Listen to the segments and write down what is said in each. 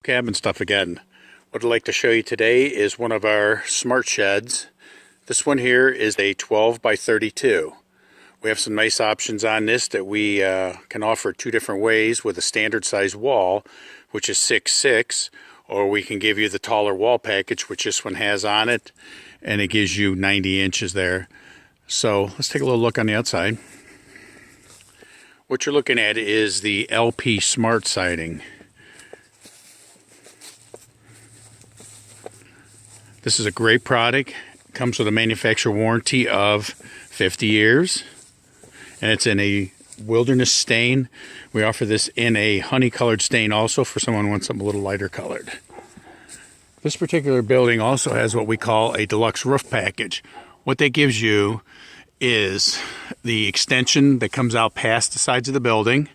Cabin stuff again. What I'd like to show you today is one of our smart sheds. This one here is a 12 by 32. We have some nice options on this that we can offer two different ways with a standard size wall, which is 6'6", or we can give you the taller wall package, which this one has on it, and it gives you 90 inches there. So let's take a little look on the outside. What you're looking at is the LP Smart Siding. This is a great product. It comes with a manufacturer warranty of 50 years. And it's in a wilderness stain. We offer this in a honey-colored stain also for someone who wants something a little lighter colored. This particular building also has what we call a deluxe roof package. What that gives you is the extension that comes out past the sides of the building.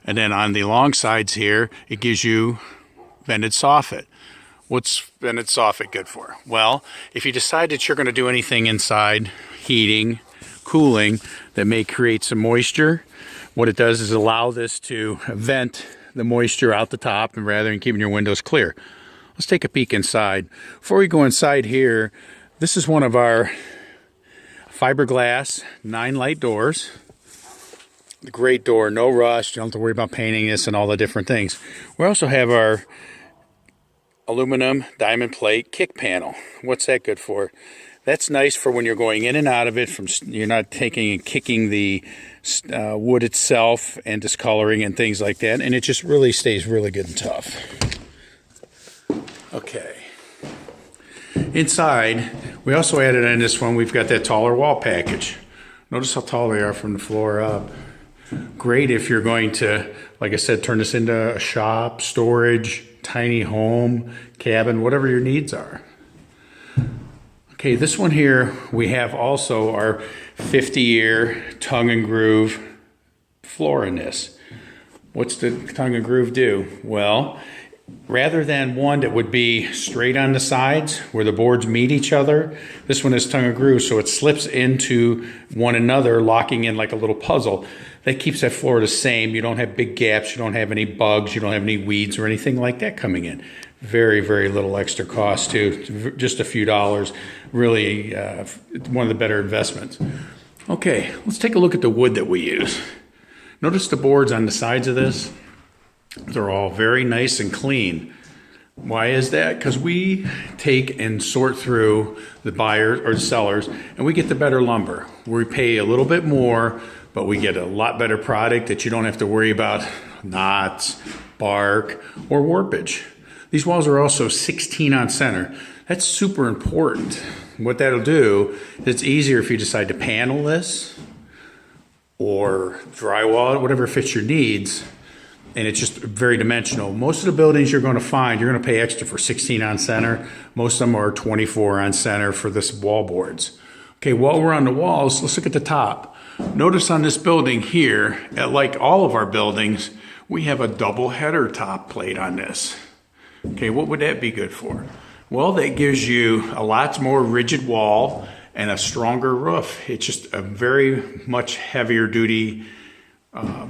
And then on the long sides here, it gives you vented soffit. What's vented soffit good for? Well, if you decide that you're going to do anything inside, heating, cooling, that may create some moisture, what it does is allow this to vent the moisture out the top and rather than keeping your windows clear. Let's take a peek inside. Before we go inside here, this is one of our fiberglass 9-light doors. Great door, no rust. You don't have to worry about painting this and all the different things. We also have our aluminum diamond plate kick panel. What's that good for? That's nice for when you're going in and out of it. You're not taking and kicking the wood itself and discoloring and things like that. And it just really stays really good and tough. Okay. Inside, we also added in this one, we've got that taller wall package. Notice how tall they are from the floor up. Great if you're going to, like I said, turn this into a shop, storage, tiny home, cabin, whatever your needs are. Okay, this one here, we have also our 50-year tongue and groove floor in this. What's the tongue and groove do? Well, rather than one that would be straight on the sides where the boards meet each other, this one is tongue and groove, so it slips into one another, locking in like a little puzzle. That keeps that floor the same. You don't have big gaps, you don't have any bugs, you don't have any weeds or anything like that coming in. Very, very little extra cost too, just a few dollars. Really one of the better investments. Okay, let's take a look at the wood that we use. Notice the boards on the sides of this. They're all very nice and clean. Why is that? Because we take and sort through the buyers or the sellers and we get the better lumber. We pay a little bit more, but we get a lot better product that you don't have to worry about knots, bark, or warpage. These walls are also 16 on center. That's super important. What that'll do, it's easier if you decide to panel this or drywall it, whatever fits your needs. And it's just very dimensional. Most of the buildings you're going to find, you're going to pay extra for 16 on center. Most of them are 24 on center for this wall boards. Okay, while we're on the walls, let's look at the top. Notice on this building here, like all of our buildings, we have a double header top plate on this. Okay, what would that be good for? Well, that gives you a lot more rigid wall and a stronger roof. It's just a very much heavier duty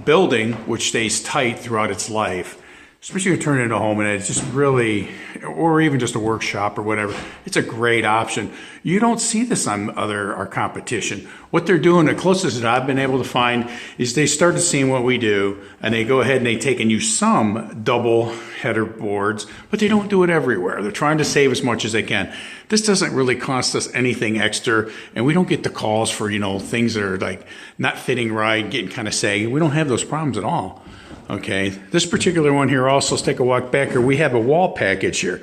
building, which stays tight throughout its life. Especially if you turn it into a home and it's just really, or even just a workshop or whatever, it's a great option. You don't see this on our competition. What they're doing, the closest that I've been able to find, is they started seeing what we do and they go ahead and they take and use some double header boards, but they don't do it everywhere. They're trying to save as much as they can. This doesn't really cost us anything extra, and we don't get the calls for, things that are like not fitting right, getting kind of saggy. We don't have those problems at all. Okay, this particular one here also, let's take a walk back here. We have a wall package here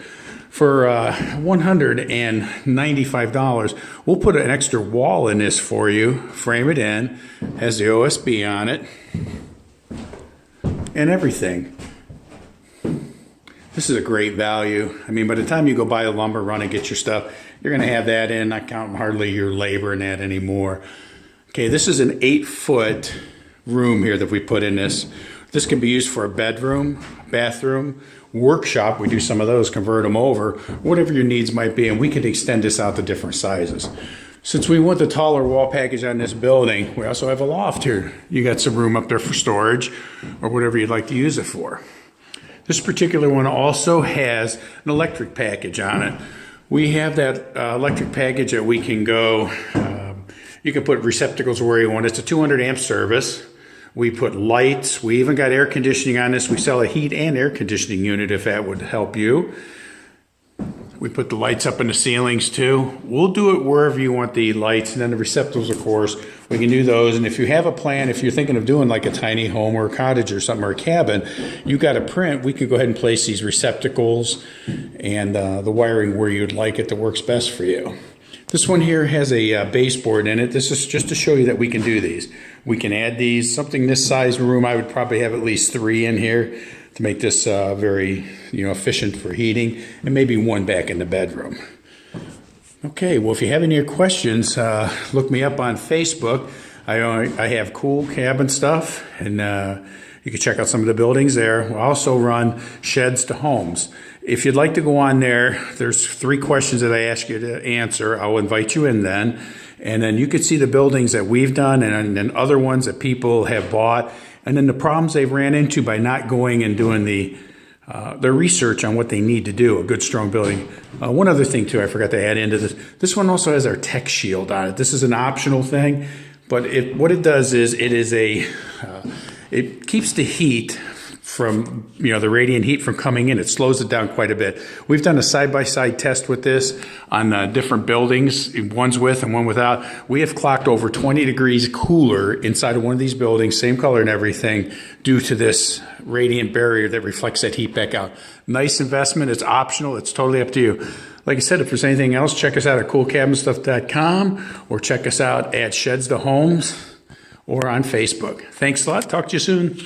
for $195. We'll put an extra wall in this for you, frame it in, has the OSB on it, and everything. This is a great value. I mean, by the time you go buy the lumber, run and get your stuff, you're going to have that in, not counting hardly your labor in that anymore. Okay, this is an 8-foot room here that we put in this. This can be used for a bedroom, bathroom, workshop. We do some of those, convert them over, whatever your needs might be, and we could extend this out to different sizes. Since we want the taller wall package on this building, we also have a loft here. You got some room up there for storage or whatever you'd like to use it for. This particular one also has an electric package on it. We have that electric package that we can go, you can put receptacles where you want. It's a 200 amp service. We put lights. We even got air conditioning on this. We sell a heat and air conditioning unit if that would help you. We put the lights up in the ceilings too. We'll do it wherever you want the lights, and then the receptacles, of course, we can do those. And if you have a plan, if you're thinking of doing like a tiny home or a cottage or something or a cabin, you got a print, we can go ahead and place these receptacles and the wiring where you'd like it that works best for you. This one here has a baseboard in it. This is just to show you that we can do these. We can add these, something this size room, I would probably have at least 3 in here to make this very, efficient for heating, and maybe 1 back in the bedroom. Okay, well, if you have any questions, look me up on Facebook. I have cool cabin stuff, and you can check out some of the buildings there. We also run Sheds to Homes. If you'd like to go on there, there's 3 questions that I ask you to answer. I'll invite you in then, and then you can see the buildings that we've done and then other ones that people have bought, and then the problems they've ran into by not going and doing their research on what they need to do, a good, strong building. One other thing, too, I forgot to add into this. This one also has our Tech Shield on it. This is an optional thing, but what it does is it keeps the heat from, the radiant heat from coming in. It slows it down quite a bit. We've done a side-by-side test with this on different buildings, one's with and one without. We have clocked over 20 degrees cooler inside of one of these buildings, same color and everything, due to this radiant barrier that reflects that heat back out. Nice investment. It's optional. It's totally up to you. Like I said, if there's anything else, check us out at coolcabinstuff.com or check us out at Sheds to Homes or on Facebook. Thanks a lot. Talk to you soon.